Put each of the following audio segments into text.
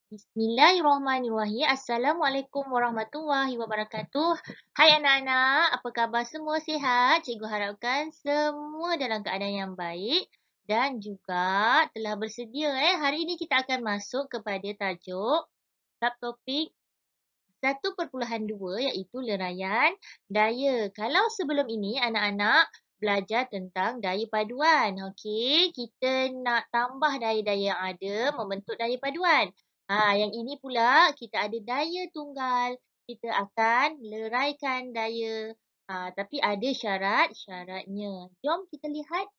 Bismillahirrahmanirrahim. Assalamualaikum warahmatullahi wabarakatuh. Hai anak-anak, apa khabar semua sihat? Cikgu harapkan semua dalam keadaan yang baik dan juga telah bersedia. Hari ini kita akan masuk kepada tajuk subtopik 1.2 iaitu leraian daya. Kalau sebelum ini anak-anak belajar tentang daya paduan. Okey, kita nak tambah daya-daya yang ada membentuk daya paduan. Yang ini pula kita ada daya tunggal. Kita akan leraikan daya. Tapi ada syarat-syaratnya. Jom kita lihat.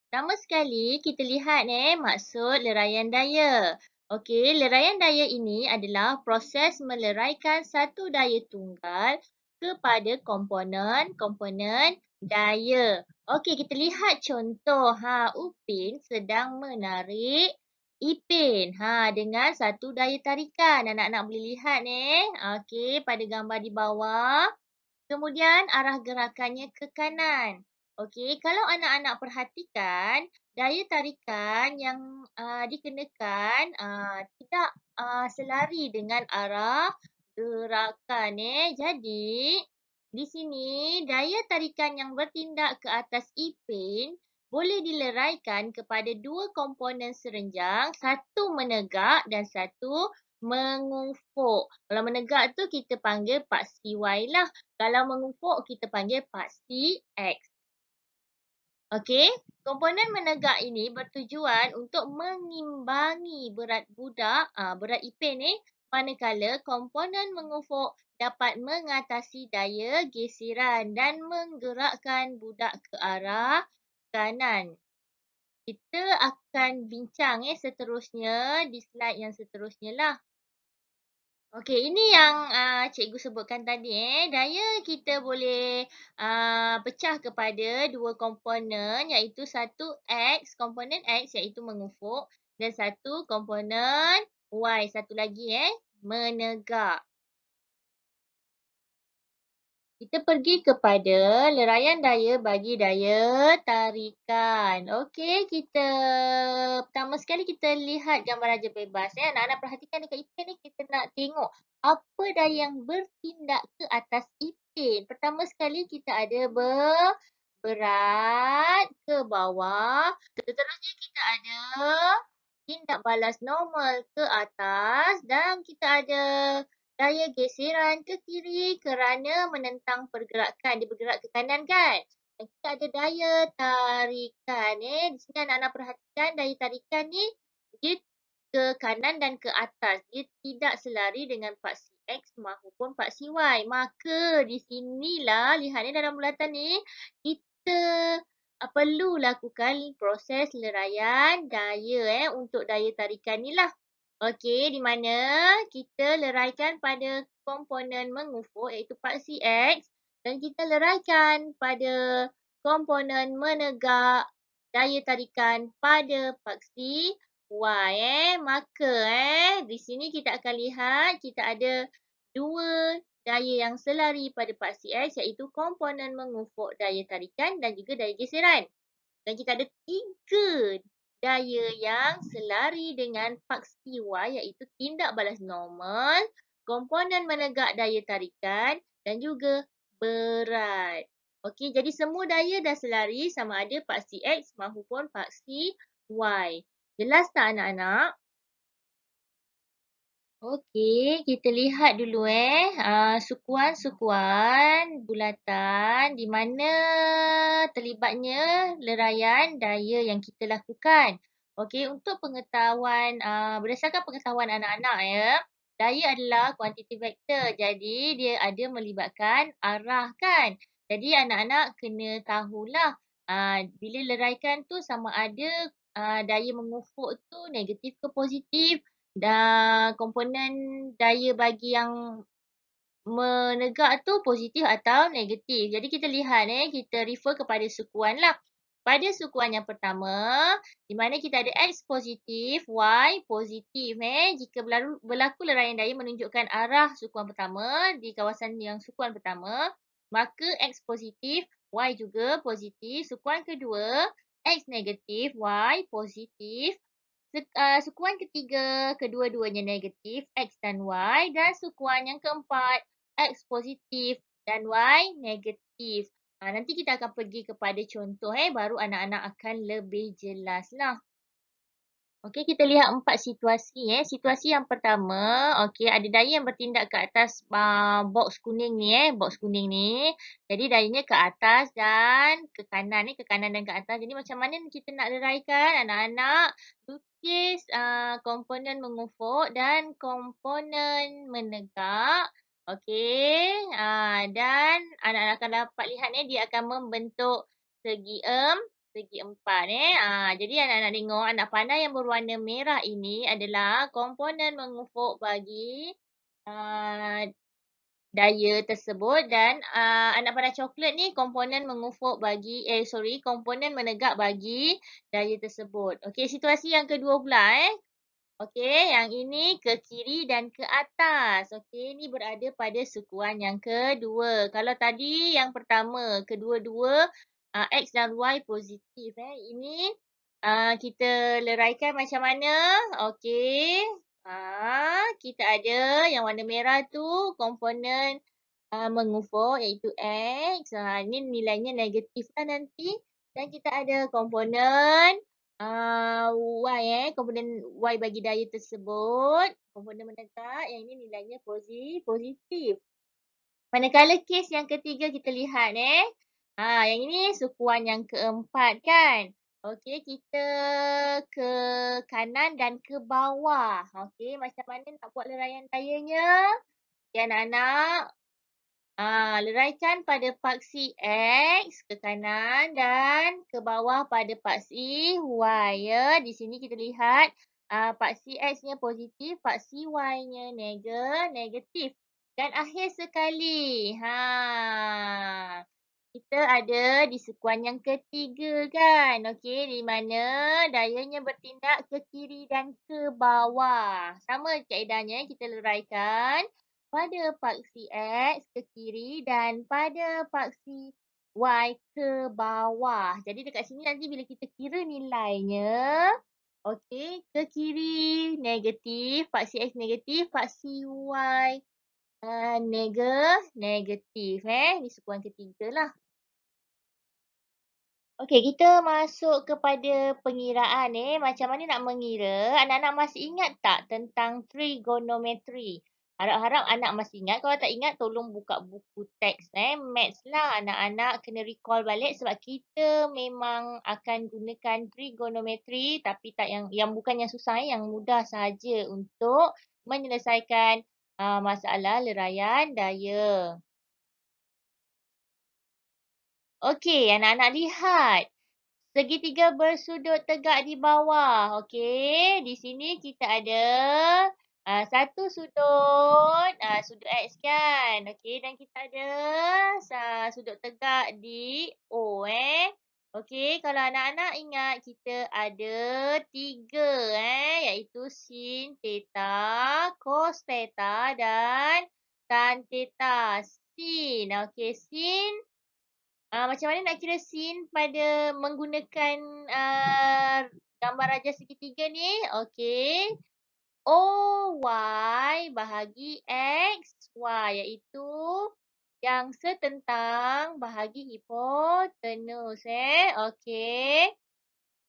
Pertama sekali kita lihat maksud leraian daya. Okey, leraian daya ini adalah proses meleraikan satu daya tunggal kepada komponen daya. Okey, kita lihat contoh. Upin sedang menarik Ipin dengan satu daya tarikan. Anak-anak boleh lihat Okey, pada gambar di bawah. Kemudian arah gerakannya ke kanan. Okey, kalau anak-anak perhatikan, daya tarikan yang dikenakan tidak selari dengan arah gerakan. Jadi, di sini daya tarikan yang bertindak ke atas Ipin boleh dileraikan kepada dua komponen serenjang, satu menegak dan satu mengufuk. Kalau menegak tu kita panggil paksi Y lah. Kalau mengufuk kita panggil paksi X. Okey, komponen menegak ini bertujuan untuk mengimbangi berat berat Ipin manakala komponen mengufuk dapat mengatasi daya geseran dan menggerakkan budak ke arah kanan. Kita akan bincang seterusnya di slide yang seterusnya lah. Okey, ini yang cikgu sebutkan tadi Daya kita boleh pecah kepada dua komponen iaitu satu X, komponen X iaitu mengufuk dan satu komponen Y, satu lagi menegak. Kita pergi kepada leraian daya bagi daya tarikan. Okey, pertama sekali kita lihat gambar raja bebas. Anak-anak perhatikan dekat Ipin ni, kita nak tengok apa daya yang bertindak ke atas Ipin. Pertama sekali kita ada berat ke bawah. Seterusnya kita ada tindak balas normal ke atas dan kita ada daya geseran ke kiri kerana menentang pergerakan. Dia bergerak ke kanan kan? Dan kita ada daya tarikan. Di sini anak-anak perhatikan daya tarikan ni dia ke kanan dan ke atas. Dia tidak selari dengan paksi X maupun paksi Y. Maka di sinilah, lihat ni dalam bulatan ni, kita perlu lakukan proses leraian daya untuk daya tarikan ni lah. Okey, di mana kita leraikan pada komponen mengufuk iaitu paksi X dan kita leraikan pada komponen menegak daya tarikan pada paksi Y. Maka di sini kita akan lihat kita ada dua daya yang selari pada paksi X iaitu komponen mengufuk daya tarikan dan juga daya geseran. Dan kita ada tiga daya yang selari dengan paksi Y iaitu tindak balas normal, komponen menegak daya tarikan dan juga berat. Okey, jadi semua daya dah selari sama ada paksi X maupun paksi Y. Jelas tak anak-anak? Okey, kita lihat dulu sukuan-sukuan bulatan di mana terlibatnya leraian daya yang kita lakukan. Okey, untuk pengetahuan berdasarkan pengetahuan anak-anak daya adalah kuantiti vektor. Jadi dia ada melibatkan arah kan. Jadi anak-anak kena tahulah bila leraikan tu sama ada daya mengufuk tu negatif ke positif. Dan komponen daya bagi yang menegak tu positif atau negatif. Jadi kita lihat kita refer kepada sukuan lah. Pada sukuan yang pertama, di mana kita ada X positif, Y positif. Jika berlaku leraian daya menunjukkan arah sukuan pertama di kawasan yang sukuan pertama, maka X positif, Y juga positif. Sukuan kedua, X negatif, Y positif. Sukuan ketiga, kedua-duanya negatif, X dan Y. Dan sukuan yang keempat, X positif dan Y negatif. Nanti kita akan pergi kepada contoh, baru anak-anak akan lebih jelas lah. Okey, kita lihat 4 situasi. Situasi yang pertama, okey, ada daya yang bertindak ke atas boks kuning ni. Boks kuning ni. Jadi dayanya ke atas dan ke kanan ni, ke kanan dan ke atas. Jadi macam mana kita nak leraikan anak-anak? Lukis komponen mengufuk dan komponen menegak. Okey, dan anak-anak akan dapat lihat ni, dia akan membentuk segi segi empat jadi anak-anak tengok anak panah yang berwarna merah ini adalah komponen mengufuk bagi uh, daya tersebut dan anak panah coklat ni komponen mengufuk bagi komponen menegak bagi daya tersebut. Okey, situasi yang kedua pula Okey, yang ini ke kiri dan ke atas. Okey, ini berada pada sukuan yang kedua. Kalau tadi yang pertama, kedua-dua X dan Y positif. Ini kita leraikan macam mana? Okey, kita ada yang warna merah tu komponen mengufuk iaitu X. Ini nilainya negatif lah nanti. Dan kita ada komponen Y komponen Y bagi daya tersebut, komponen menegak yang ini nilainya positif. Manakala kes yang ketiga kita lihat yang ini sukuan yang keempat kan. Okey, kita ke kanan dan ke bawah. Okey, macam mana nak buat leraian dayanya? Okey anak-anak, leraikan pada paksi X ke kanan dan ke bawah pada paksi Y ya. Di sini kita lihat paksi X-nya positif, paksi Y-nya negatif. Dan akhir sekali, kita ada di sukuan yang ketiga kan. Okey, di mana dayanya bertindak ke kiri dan ke bawah. Sama kaedahnya kita leraikan pada paksi X ke kiri dan pada paksi Y ke bawah. Jadi dekat sini nanti bila kita kira nilainya, okey, ke kiri negatif, paksi X negatif, paksi Y negatif. Ni sukuan ketiga lah. Okey, kita masuk kepada pengiraan Macam mana nak mengira? Anak-anak masih ingat tak tentang trigonometri? Harap-harap anak masih ingat. Kalau tak ingat, tolong buka buku teks Maths lah. Anak-anak kena recall balik sebab kita memang akan gunakan trigonometri tapi tak yang bukan yang susah yang mudah sahaja untuk menyelesaikan masalah leraian daya. Okey, anak-anak lihat. Segitiga bersudut tegak di bawah. Okey, di sini kita ada satu sudut, sudut X kan. Okey, dan kita ada sudut tegak di O Okey, kalau anak-anak ingat kita ada tiga iaitu sin theta, cos theta dan tan theta. Sin. Okey, sin macam mana nak kira sin pada menggunakan gambar rajah segitiga ni? Okey. OY bahagi XY iaitu yang setentang bahagi hipotenus Okey.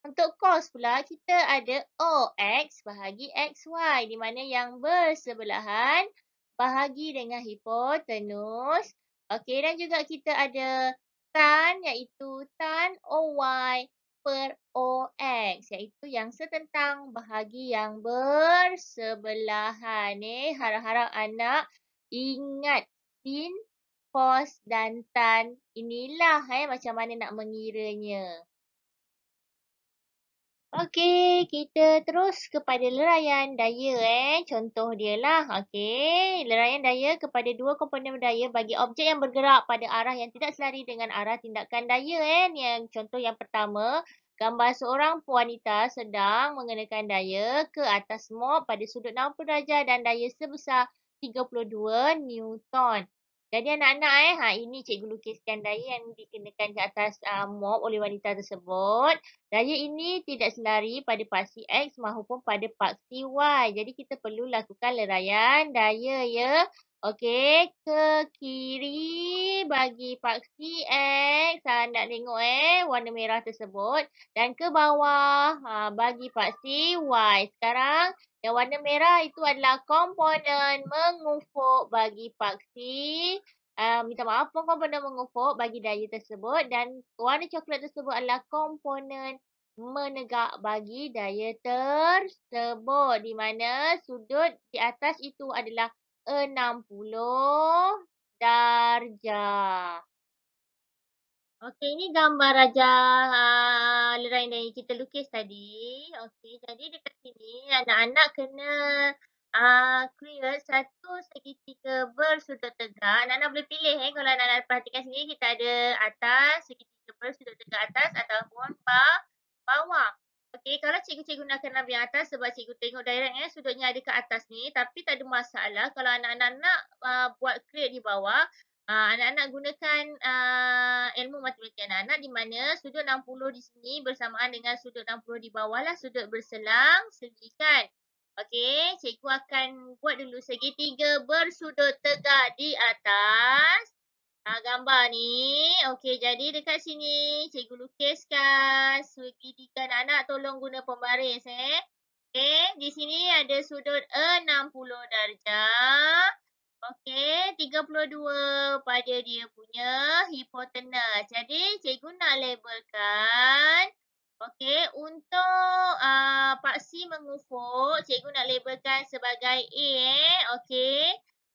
Untuk cos pula kita ada OX bahagi XY di mana yang bersebelahan bahagi dengan hipotenus. Okey, dan juga kita ada tan iaitu tan OY per OX iaitu yang setentang bahagi yang bersebelahan Harap-harap anak ingat sin, cos dan tan. Inilah macam mana nak mengiranya. Okey, kita terus kepada leraian daya Contoh dia lah. Okey, leraian daya kepada dua komponen daya bagi objek yang bergerak pada arah yang tidak selari dengan arah tindakan daya Ni yang contoh yang pertama, gambar seorang wanita sedang mengenakan daya ke atas mop pada sudut 60 darjah dan daya sebesar 32 Newton. Jadi anak-anak ini cikgu lukiskan daya yang dikenakan ke atas mop oleh wanita tersebut. Daya ini tidak selari pada paksi X maupun pada paksi Y. Jadi kita perlu lakukan leraian daya ya. Okey, ke kiri bagi paksi X. Nak tengok warna merah tersebut. Dan ke bawah bagi paksi Y. Sekarang yang warna merah itu adalah komponen mengufuk bagi paksi minta maaf, komponen mengufuk bagi daya tersebut dan warna coklat tersebut adalah komponen menegak bagi daya tersebut di mana sudut di atas itu adalah 60 darjah. Okey, ini gambar raja leraian yang kita lukis tadi. Okey, jadi dekat sini anak-anak kena create satu segitiga bersudut tegak. Anak-anak boleh pilih kalau anak-anak perhatikan sini kita ada atas, segitiga bersudut tegak atas ataupun bawah. Okey, kalau cikgu-cikgu gunakan yang atas sebab cikgu tengok direct sudutnya ada ke atas ni, tapi tak ada masalah kalau anak-anak nak buat create di bawah. Anak-anak gunakan ilmu matematik anak-anak di mana sudut 60 di sini bersamaan dengan sudut 60 di bawah lah sudut berselang-selikan. Okey, cikgu akan buat dulu segitiga bersudut tegak di atas. Gambar ni. Okey, jadi dekat sini cikgu lukiskan segitiga anak-anak tolong guna pembaris Okey, di sini ada sudut 60 darjah. Okey, 32 pada dia punya hipotenus. Jadi, cikgu nak labelkan. Okey, untuk paksi mengufuk, cikgu nak labelkan sebagai A. Okey.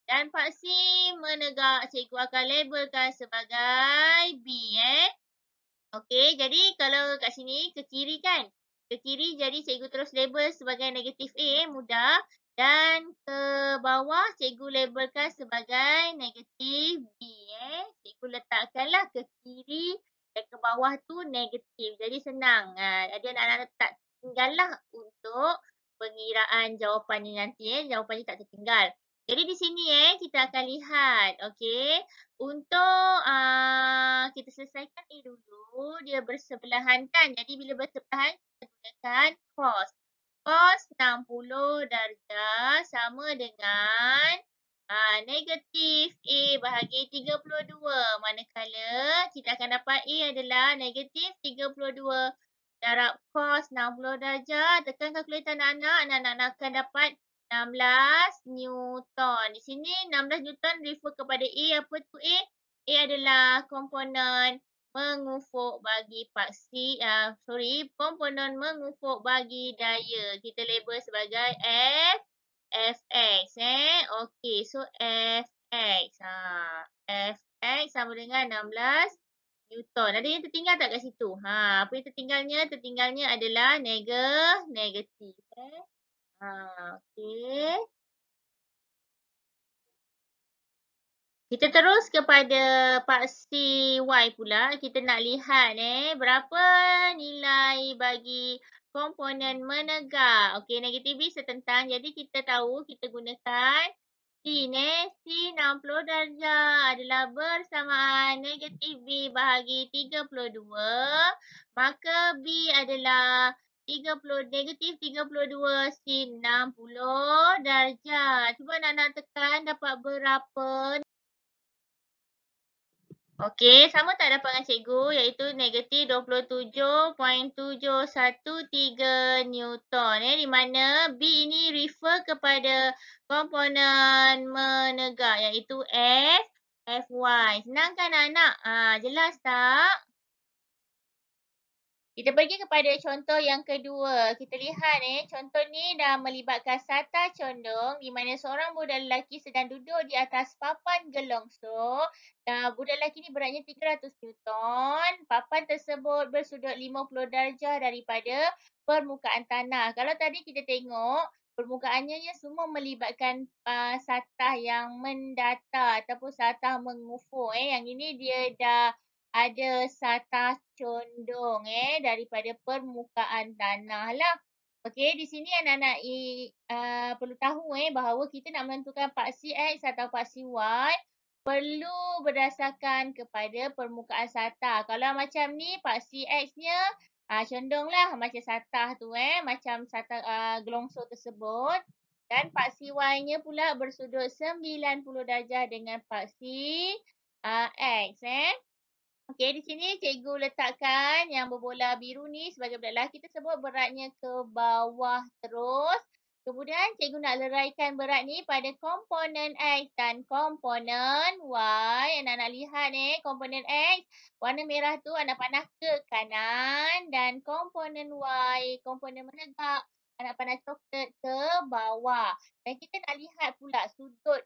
Dan paksi menegak, cikgu akan labelkan sebagai B. Okey, jadi kalau kat sini ke kiri kan? Ke kiri jadi cikgu terus label sebagai negatif A, mudah. Dan ke bawah cikgu labelkan sebagai negatif B. Cikgu letakkanlah ke kiri dan ke bawah tu negatif. Jadi senang. Jadi anak-anak tak tinggallah untuk pengiraan jawapannya nanti. Jawapannya tak tertinggal. Jadi di sini kita akan lihat. Okey. Untuk kita selesaikan A dulu, dia bersebelahan kan. Jadi bila bersebelahan, kita gunakan cos. Cos 60 darjah sama dengan negatif A bahagi 32. Manakala kita akan dapat A adalah negatif 32. Darab cos 60 darjah, tekan kalkulator anak-anak, anak-anak akan dapat 16 Newton. Di sini 16 Newton refer kepada A. Apa tu A? A adalah komponen mengufuk bagi paksi, komponen mengufuk bagi daya. Kita label sebagai Fx. Okey, so Fx. Fx sama dengan 16 Newton. Ada yang tertinggal tak kat situ? Apa yang tertinggalnya? Tertinggalnya adalah negatif. Okey. Kita terus kepada paksi Y pula. Kita nak lihat berapa nilai bagi komponen menegak. Okey, negatif B setentang. Jadi kita tahu kita gunakan C C 60 darjah adalah bersamaan negatif B bahagi 32. Maka B adalah negatif 32 sin 60 darjah. Cuba nak tekan dapat berapa? Okey, sama tak dapat dengan cikgu iaitu negatif 27.713 Newton. Di mana B ini refer kepada komponen menegak iaitu Fy. Senang kan anak? Jelas tak? Kita pergi kepada contoh yang kedua. Kita lihat contoh ni dah melibatkan sata condong di mana seorang budak lelaki sedang duduk di atas papan gelongsong. Budak lelaki ni beratnya 300 Newton. Papan tersebut bersudut 50 darjah daripada permukaan tanah. Kalau tadi kita tengok permukaannya semua melibatkan satah yang mendatar ataupun satah mengufuk. Yang ini dia dah ada satah condong daripada permukaan tanah lah. Okey, di sini anak-anak perlu tahu bahawa kita nak menentukan paksi X atau paksi Y. perlu berdasarkan kepada permukaan satah. Kalau macam ni, paksi X-nya condonglah macam satah tu macam satah gelongsor tersebut. Dan paksi Y-nya pula bersudut 90 darjah dengan paksi X Okey, di sini cikgu letakkan yang berbola biru ni sebagai budak lelaki tersebut beratnya ke bawah terus. Kemudian cikgu nak leraikan berat ni pada komponen X dan komponen Y. Anak-anak lihat komponen X, warna merah tu anak panah ke kanan dan komponen Y, komponen menegak, anak panah coklat ke bawah. Dan kita nak lihat pula sudut.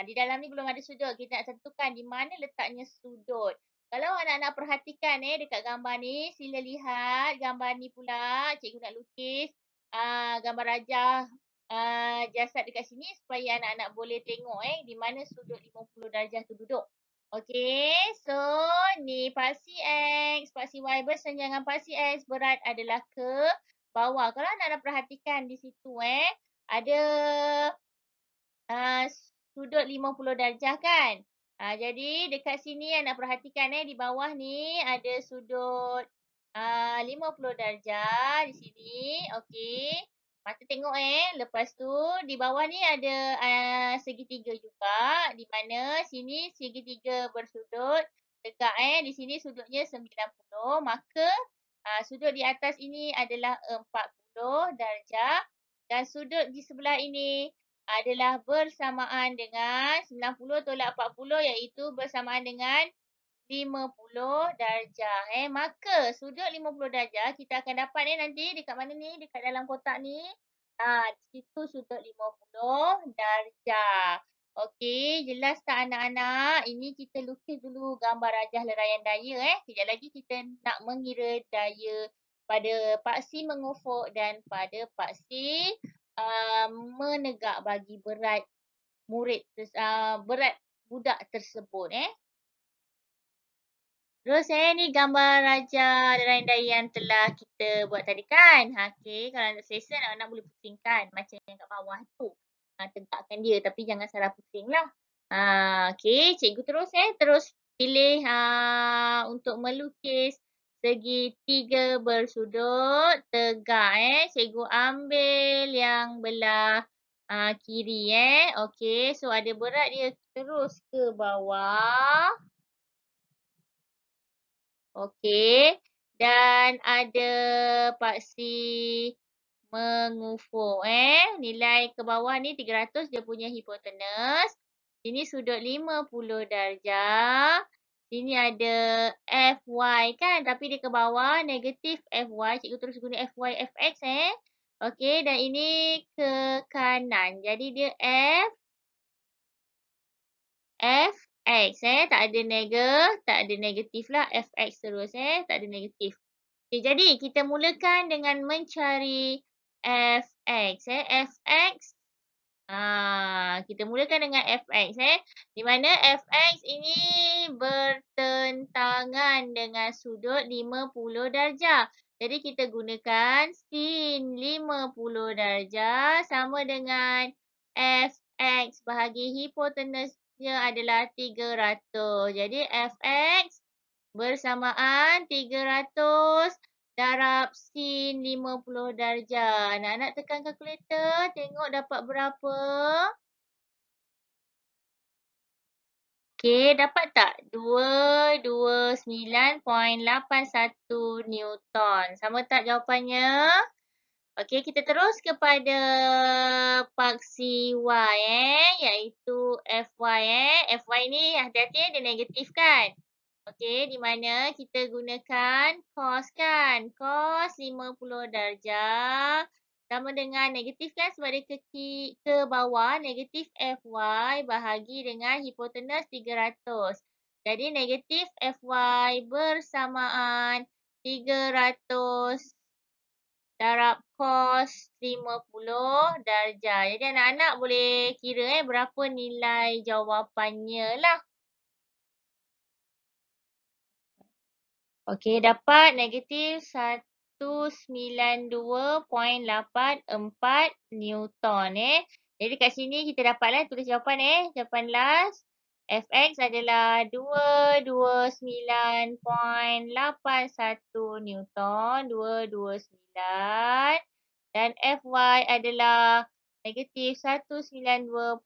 Di dalam ni belum ada sudut. Kita nak tentukan di mana letaknya sudut. Kalau anak-anak perhatikan dekat gambar ni, sila lihat gambar ni pula. Cikgu nak lukis gambar rajah jasad dekat sini supaya anak-anak boleh tengok di mana sudut 50 darjah tu duduk. Okey, so ni paksi X, paksi Y bersenjangan paksi X berat adalah ke bawah. Kalau anak-anak perhatikan di situ ada sudut 50 darjah kan. Jadi dekat sini anak perhatikan di bawah ni ada sudut 50 darjah di sini. Okey. Mata tengok Lepas tu di bawah ni ada segitiga juga. Di mana sini segitiga bersudut tegak di sini sudutnya 90. Maka sudut di atas ini adalah 40 darjah. Dan sudut di sebelah ini adalah bersamaan dengan 90 tolak 40 iaitu bersamaan dengan 50 darjah. Maka sudut 50 darjah kita akan dapat nanti dekat mana ni? Dekat dalam kotak ni. Di situ sudut 50 darjah. Okey, jelas tak anak-anak? Ini kita lukis dulu gambar rajah leraian daya. Sekejap lagi kita nak mengira daya pada paksi mengufuk dan pada paksi menegak bagi berat murid berat budak tersebut Terus ni gambar raja leraian daya yang telah kita buat tadi kan. Okey, kalau nak selesa anak-anak boleh pusingkan macam yang kat bawah tu. Tegakkan dia tapi jangan salah pusinglah. Okey, cikgu terus pilih untuk melukis segitiga bersudut tegak Cikgu ambil yang belah kiri Okey, so ada berat dia terus ke bawah. Okey. Dan ada paksi mengufuk Nilai ke bawah ni 300 dia punya hipotenus. Sini sudut 50 darjah. Sini ada FY kan. Tapi dia ke bawah negatif FY. Cikgu terus guna FY FX Okey. Dan ini ke kanan. Jadi dia FX tak ada negatif lah. FX terus tak ada negatif. Okay, jadi kita mulakan dengan mencari FX FX kita mulakan dengan FX di mana FX ini bertentangan dengan sudut 50 darjah. Jadi kita gunakan sin 50 darjah sama dengan FX bahagi hipotenusnya adalah 300. Jadi FX bersamaan 300 darab sin 50 darjah. Anak-anak tekan kalkulator, tengok dapat berapa? Okey, dapat tak? 229.81 Newton. Sama tak jawapannya? Okey, kita terus kepada paksi Y iaitu Fy Fy ni hati-hati dia negatif kan? Okey, di mana kita gunakan cos kan? Cos 50 darjah sama dengan negatif kan sebab dia ke bawah. Negatif Fy bahagi dengan hipotenus 300. Jadi negatif Fy bersamaan 300 darab cos 50 darjah. Jadi anak-anak boleh kira berapa nilai jawapannya lah. Okey, dapat negatif 192.84 Newton Jadi kat sini kita dapatlah tulis jawapan Jawapan last Fx adalah 229.81 Newton, 229. Dan Fy adalah negatif 192.84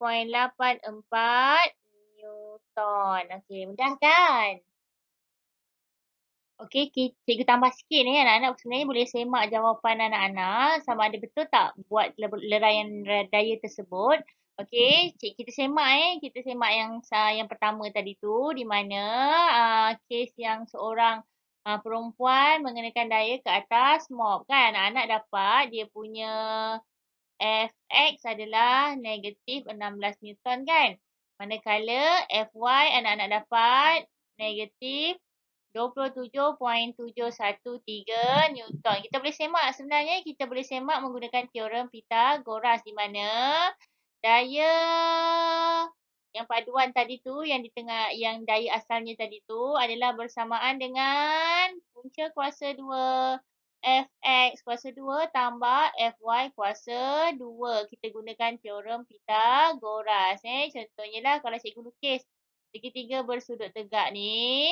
Newton. Okey, mudah kan? Okey, cikgu tambah sikit ni anak-anak sebenarnya boleh semak jawapan anak-anak sama ada betul tak buat leraian daya tersebut. Okey, kita semak kita semak yang pertama tadi tu di mana kes yang seorang perempuan mengenakan daya ke atas mop kan. Anak-anak dapat dia punya Fx adalah negatif 16 Newton kan. Manakala Fy anak-anak dapat negatif 27.713 Newton. Kita boleh semak sebenarnya kita boleh semak menggunakan teorem Pythagoras di mana daya yang paduan tadi tu yang di tengah yang daya asalnya tadi tu adalah bersamaan dengan punca kuasa 2 Fx kuasa 2 tambah Fy kuasa 2. Kita gunakan teorem Pythagoras. Contohnya lah kalau cikgu lukis segitiga bersudut tegak ni.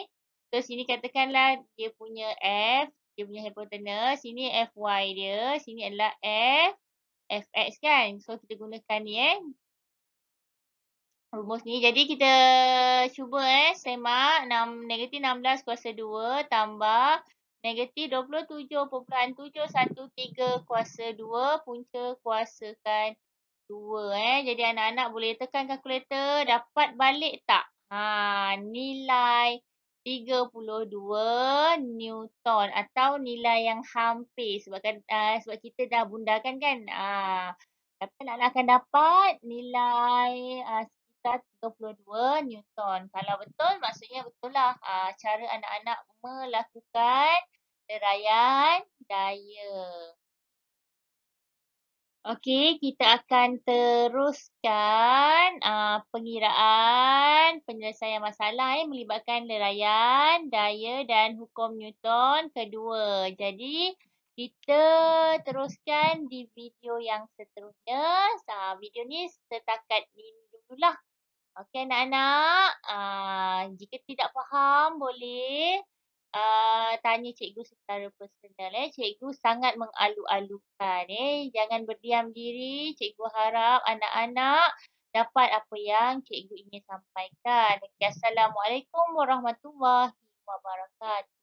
So sini katakanlah dia punya F, dia punya hypotenuse. Sini Fy dia, sini adalah Fx kan. So kita gunakan ni rumus ni. Jadi kita cuba semak negatif 16 kuasa 2 tambah negatif 27.713 kuasa 2 punca kuasakan 2 Jadi anak-anak boleh tekan kalkulator dapat balik tak? Nilai 32 Newton atau nilai yang hampir sebab kita dah bundakan kan. Tapi anak-anak akan dapat nilai sekitar 32 Newton. Kalau betul, maksudnya betul lah cara anak-anak melakukan leraian daya. Okey, kita akan teruskan pengiraan penyelesaian masalah melibatkan leraian, daya dan hukum Newton kedua. Jadi, kita teruskan di video yang seterusnya. Video ni setakat ini dululah. Okey anak-anak, jika tidak faham boleh tanya cikgu secara personal. Cikgu sangat mengalu-alukan. Jangan berdiam diri. Cikgu harap anak-anak dapat apa yang cikgu ingin sampaikan. Assalamualaikum warahmatullahi wabarakatuh.